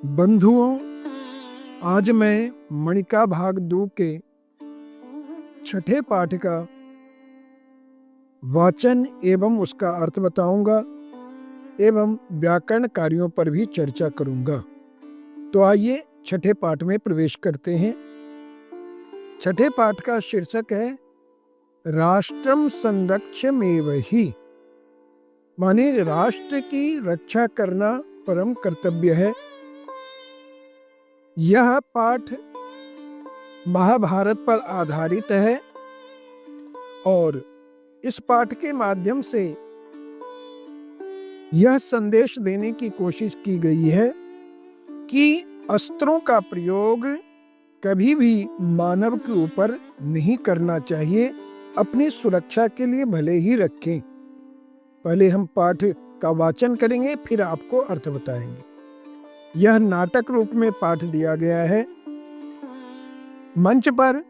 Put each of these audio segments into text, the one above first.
बंधुओं, आज मैं मणिका भाग 2 के छठे पाठ का वाचन एवं उसका अर्थ बताऊंगा एवं व्याकरण कार्यों पर भी चर्चा करूंगा। तो आइए छठे पाठ में प्रवेश करते हैं। छठे पाठ का शीर्षक है राष्ट्रम संरक्षमेवहि, माने राष्ट्र की रक्षा करना परम कर्तव्य है। यह पाठ महाभारत पर आधारित है और इस पाठ के माध्यम से यह संदेश देने की कोशिश की गई है कि अस्त्रों का प्रयोग कभी भी मानव के ऊपर नहीं करना चाहिए, अपनी सुरक्षा के लिए भले ही रखें। पहले हम पाठ का वाचन करेंगे, फिर आपको अर्थ बताएंगे। यह नाटक रूप में पाठ दिया गया है। मंच पर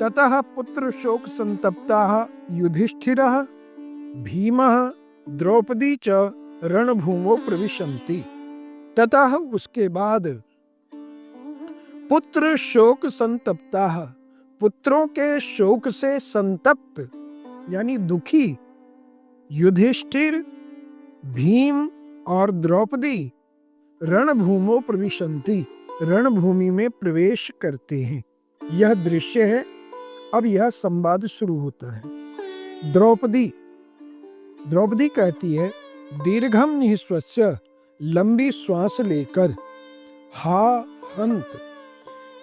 ततः पुत्र शोक संतप्ताः युधिष्ठिरः भीमः द्रौपदी च रणभूमौ प्रविशन्ति। ततः उसके बाद पुत्र शोक संतप्ताः, पुत्रों के शोक से संतप्त यानी दुखी युधिष्ठिर, भीम और द्रौपदी रणभूमौ प्रविशन्ति, रणभूमि में प्रवेश करते हैं। यह दृश्य है। अब यह संवाद शुरू होता है। द्रौपदी कहती है, दीर्घम निःश्वस्य, लंबी श्वास लेकर, हा हंत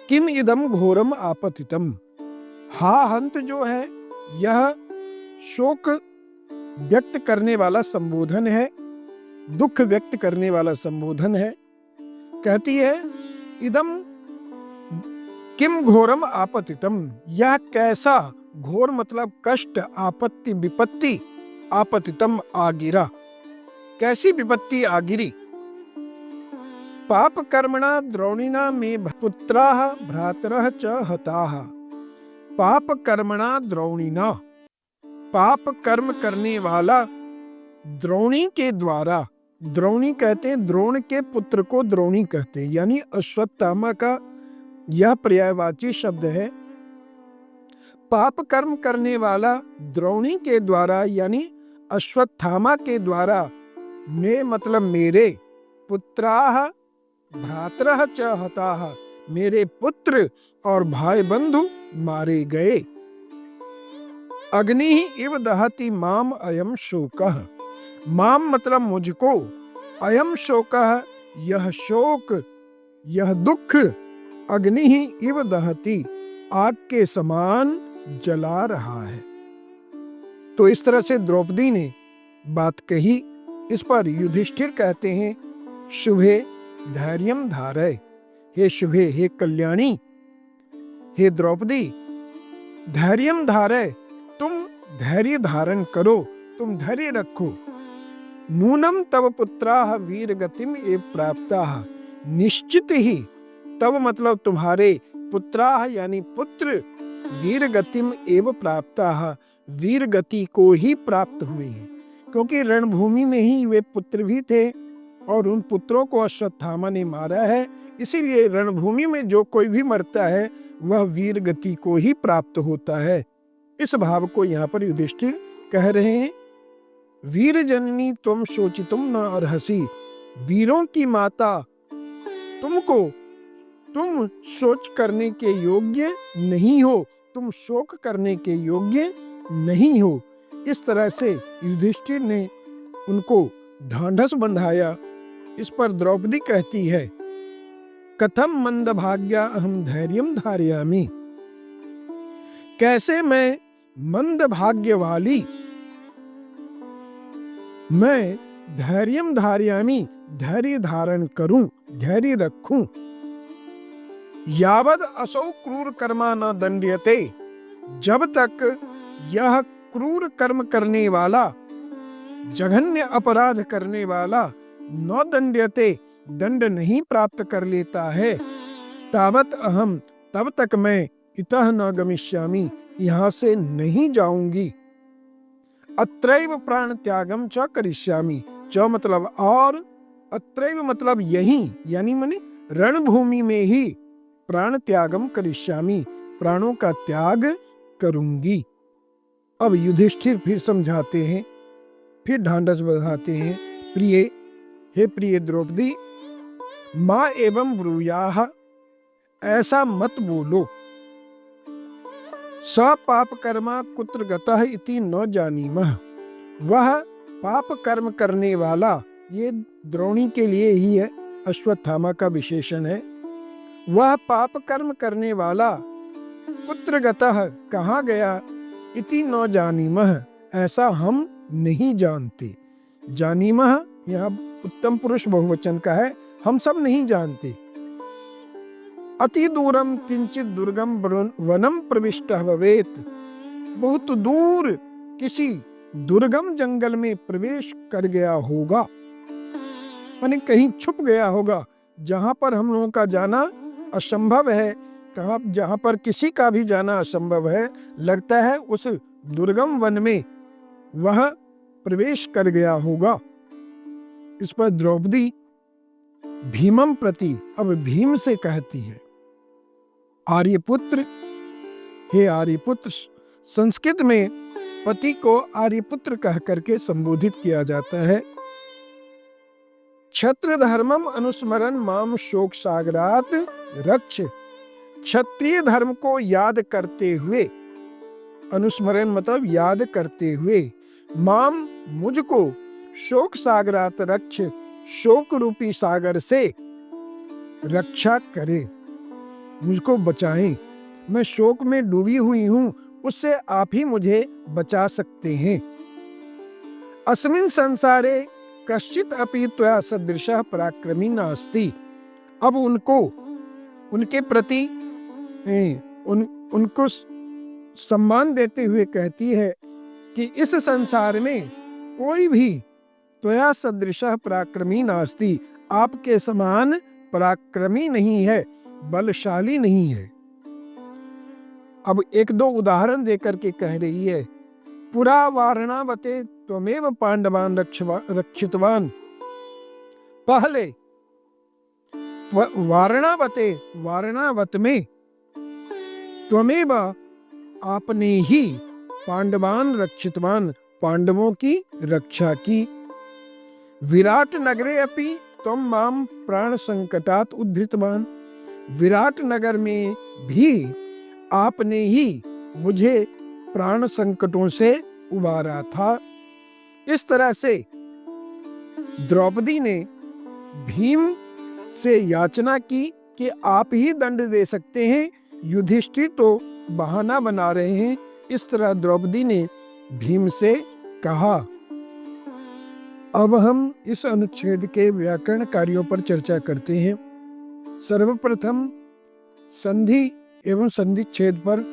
किम इदम घोरम आपतितम। हा हंत जो है यह शोक व्यक्त करने वाला संबोधन है, दुख व्यक्त करने वाला संबोधन है। कहती है, इदम किम घोरम आपतितम, यह कैसा, घोर मतलब कष्ट, आपत्ति विपत्ति, आपतितम आगिरा, कैसी विपत्ति आगिरी। पाप कर्मणा द्रोणिना में पुत्राः भ्रातरः च हताः। पाप कर्मणा द्रोणिना, पाप कर्म करने वाला द्रोणी के द्वारा, द्रोणी कहते हैं द्रोण के पुत्र को द्रोणी कहते हैं, यानी अश्वत्थामा का यह पर्यायवाची शब्द है। पाप कर्म करने वाला द्रोणी के द्वारा यानी अश्वत्थामा के द्वारा, में मतलब मेरे, पुत्राः भ्रातरः च हताः, मेरे पुत्र और भाई बंधु मारे गए। अग्नि इव दहति माम अयम शोकः, माम मतलब मुझको, अयम शोकः यह शोक, यह दुख, अग्नि ही इव दहति आग के समान जला रहा है। तो इस तरह से द्रौपदी ने बात कही। इस पर युधिष्ठिर कहते हैं, शुभे धैर्यम धारय, हे शुभे, हे कल्याणी, हे द्रौपदी, धैर्यम धारय, तुम धैर्य धारण करो, तुम धैर्य रखो। नूनम तव पुत्राः वीर गतिम एव प्राप्ताः, निश्चित ही, तब मतलब तुम्हारे, पुत्राः यानी पुत्र, वीर गतिम एव प्राप्ताः, वीर गति को ही प्राप्त हुए हैं। क्योंकि रणभूमि में ही वे पुत्र भी थे और उन पुत्रों को अश्वत्थामा ने मारा है, इसीलिए रणभूमि में जो कोई भी मरता है वह वीर गति को ही प्राप्त होता है। इस भाव को यहाँ पर युधिष्ठिर कह रहे हैं। वीर जननी तुम शोचितुम न अर्हसि, वीरों की माता तुम सोच करने के योग्य नहीं हो, तुम शोक करने के योग्य नहीं हो। इस तरह से युधिष्ठिर ने उनको ढांढस बंधाया। इस पर द्रौपदी कहती है, कथम मंदभाग्या अहम धैर्यम धारयामि, कैसे मैं मंदभाग्य वाली, मैं धैर्यम धारयामि, धैर्य धारण करूं, धैर्य रखूं। यावद असौ क्रूर कर्मा न दंड्यते, जब तक यह क्रूर कर्म करने वाला, जघन्य अपराध करने वाला, न दंड्यते, दंड नहीं प्राप्त कर लेता है, तावत अहम, तब तक मैं इतः न गमिष्यामि, यहां से नहीं जाऊंगी। अत्रैव प्राण त्यागम च करिष्यामि, च मतलब और, अत्रैव मतलब यहीं, यानी माने रणभूमि में ही प्राण त्यागम करिष्यामि, प्राणों का त्याग करूंगी। अब युधिष्ठिर फिर समझाते हैं, फिर ढांढस बंधाते हैं, प्रिय, हे प्रिय द्रौपदी, माँ एवं ब्रूयाः, ऐसा मत बोलो। स पाप कर्मा कुत्र गतः इति न जानीमः, वह पाप कर्म करने वाला, ये द्रोणी के लिए ही है, अश्वत्थामा का विशेषण है, वह पाप कर्म करने वाला कुत्र गतः, कहाँ गया, इति न जानीमः, ऐसा हम नहीं जानते। जानीमः यहाँ उत्तम पुरुष बहुवचन का है, हम सब नहीं जानते। अति दूरम किंचित दुर्गम वनम प्रविष्टः भवेत्, बहुत दूर किसी दुर्गम जंगल में प्रवेश कर गया होगा, माने कहीं छुप गया होगा, जहां पर हम लोगों का जाना असंभव है, कहाँ जहां पर किसी का भी जाना असंभव है, लगता है उस दुर्गम वन में वह प्रवेश कर गया होगा। इस पर द्रौपदी भीमम प्रति, अब भीम से कहती है, आर्यपुत्र, हे आर्यपुत्र, संस्कृत में पति को आर्यपुत्र कह करके संबोधित किया जाता है। क्षत्र धर्मम अनुस्मरण माम शोक सागरात रक्ष, क्षत्रिय धर्म को याद करते हुए, अनुस्मरण मतलब याद करते हुए, माम मुझको, शोक सागरात रक्ष, शोक रूपी सागर से रक्षा करे, मुझको बचाएं, मैं शोक में डूबी हुई हूं, उससे आप ही मुझे बचा सकते हैं। अस्मिन् संसारे कश्चित अपि त्वया सदृशः पराक्रमी नास्ति। अब उनको, उनके प्रति उनको सम्मान देते हुए कहती है कि इस संसार में कोई भी त्वया सदृशः पराक्रमी नास्ति, आपके समान पराक्रमी नहीं है, बलशाली नहीं है। अब एक दो उदाहरण देकर के कह रही है, पुरा वारणावते त्वमेव पांडवान रक्षितवान, पहले वारणावते, वारणावत में, त्वमेव आपने ही, पांडवान रक्षितवान, पांडवों की रक्षा की, विराट नगरे अपि त्वं माम प्राण संकटात उद्धृतवान, विराट नगर में भी आपने ही मुझे प्राण संकटों से उबारा था। इस तरह से द्रौपदी ने भीम से याचना की कि आप ही दंड दे सकते हैं, युधिष्ठिर तो बहाना बना रहे हैं। इस तरह द्रौपदी ने भीम से कहा। अब हम इस अनुच्छेद के व्याकरण कार्यों पर चर्चा करते हैं। सर्वप्रथम संधि एवं संधिच्छेद पर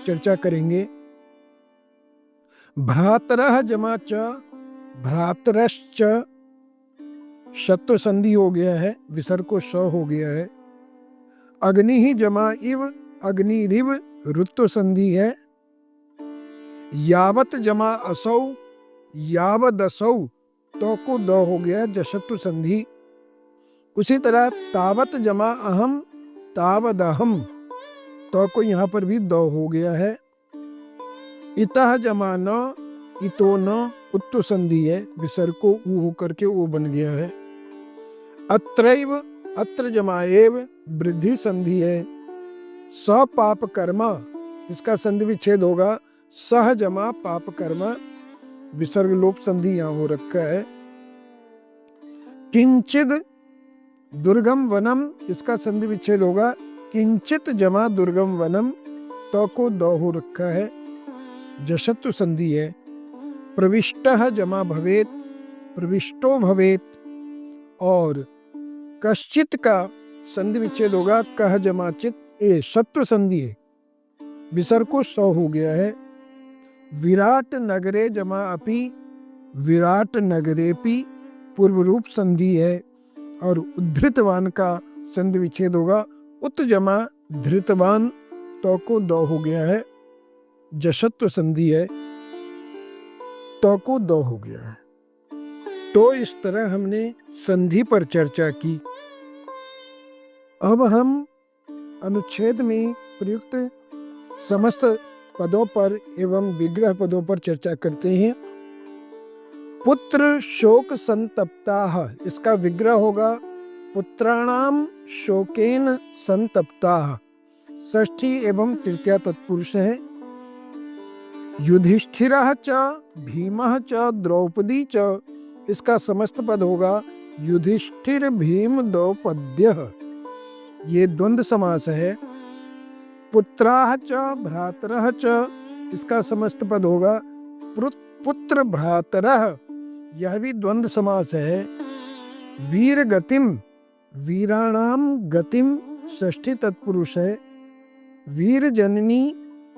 चर्चा करेंगे। भ्रातरः जमा च, भ्रातरश्च, शत्व संधि हो गया है, विसर्ग को स हो गया है। अग्नि ही जमा इव, अग्निरिव रुत्व संधि है। यावत जमा असौ, यावदसौ, तो को द हो गया, जशत्व संधि। उसी तरह तावत जमा अहम, तावदहम, तो को यहाँ पर भी द हो गया है। इतः जमा न, इतो न, उत्तु संधि है, विसर्ग को ऊ होकर के ओ बन गया है। अत्रैव, अत्र जमा एव, वृद्धि संधि है। स पाप कर्मा, इसका संधि विच्छेद होगा, सह जमा पाप कर्मा, विसर्ग लोप संधि यहाँ हो रखा है। किंचिद दुर्गम वनम, इसका संधि विच्छेद होगा, किंचित जमा दुर्गम वनम, तो को द हो रखा है, जशत्व संधि है। प्रविष्टः जमा भवेत, प्रविष्टो भवेत, और कश्चित का संधि विच्छेद होगा, कह जमा चित, ये शत्व संधि है, विसर्ग को स हो गया है। विराट नगरे जमा अपि, विराट नगरेपि, पूर्व रूप संधि है, और उद्धृतवान का संधि विच्छेद होगा, उत जमा धृतवान, तो को द हो गया है, जशत्व संधि है, तो को द हो गया है। तो इस तरह हमने संधि पर चर्चा की। अब हम अनुच्छेद में प्रयुक्त समस्त पदों पर एवं विग्रह पदों पर चर्चा करते हैं। पुत्र शोक संतप्ताः, इसका विग्रह होगा पुत्राणाम शोकेन संतप्ताः। षष्ठी एवं तृतीया तत्पुरुष है। युधिष्ठिरः च भीमः च द्रौपदी च, इसका समस्त पद होगा युधिष्ठिर भीम द्रौपद्यः। ये द्वंद्व समास है। पुत्राः च भ्रातरः च, इसका समस्त पद होगा पुत्र भ्रातरः। यह भी द्वंद्व समास है। वीर गतिम, वीराणाम गतिम, षष्ठी तत्पुरुष है। वीर जननी,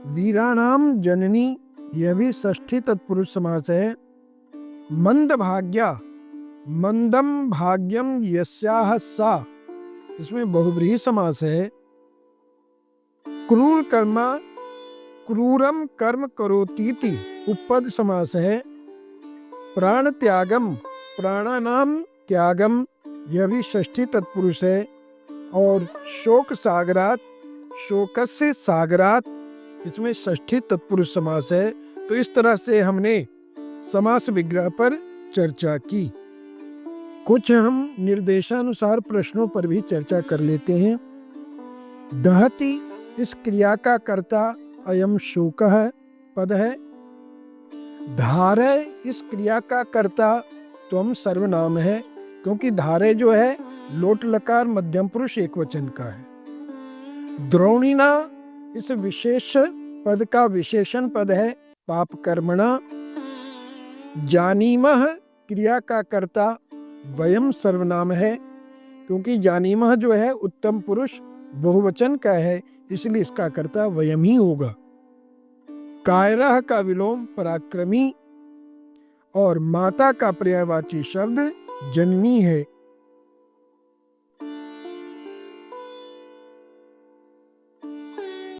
वीराणाम जननी, यह भी षष्ठी तत्पुरुष समास है। मंद भाग्या, मंदम भाग्यम यस्याह सा, इसमें बहुव्रीहि समास है। क्रूर कर्मा, क्रूरम कर्म करोतीति, उपपद समास है। प्राण त्यागम, प्राणानाम त्यागम, यह भी षष्ठी तत्पुरुष है। और शोक सागरात, शोकस्य सागरात, इसमें षष्ठी तत्पुरुष समास है। तो इस तरह से हमने समास विग्रह पर चर्चा की। कुछ हम निर्देशानुसार प्रश्नों पर भी चर्चा कर लेते हैं। दहति, इस क्रिया का कर्ता अयम शोकः पद है। धारय, इस क्रिया का कर्ता त्वम सर्वनाम है, क्योंकि धारय जो है लोट लकार मध्यम पुरुष एकवचन का है। द्रोणिना, इस विशेष पद का विशेषण पद है पाप कर्मणा। जानीमः, क्रिया का कर्ता वयम सर्वनाम है, क्योंकि जानीमः जो है उत्तम पुरुष बहुवचन का है, इसलिए इसका कर्ता वयम ही होगा। कायरः का विलोम पराक्रमी, और माता का पर्यायवाची शब्द जननी है,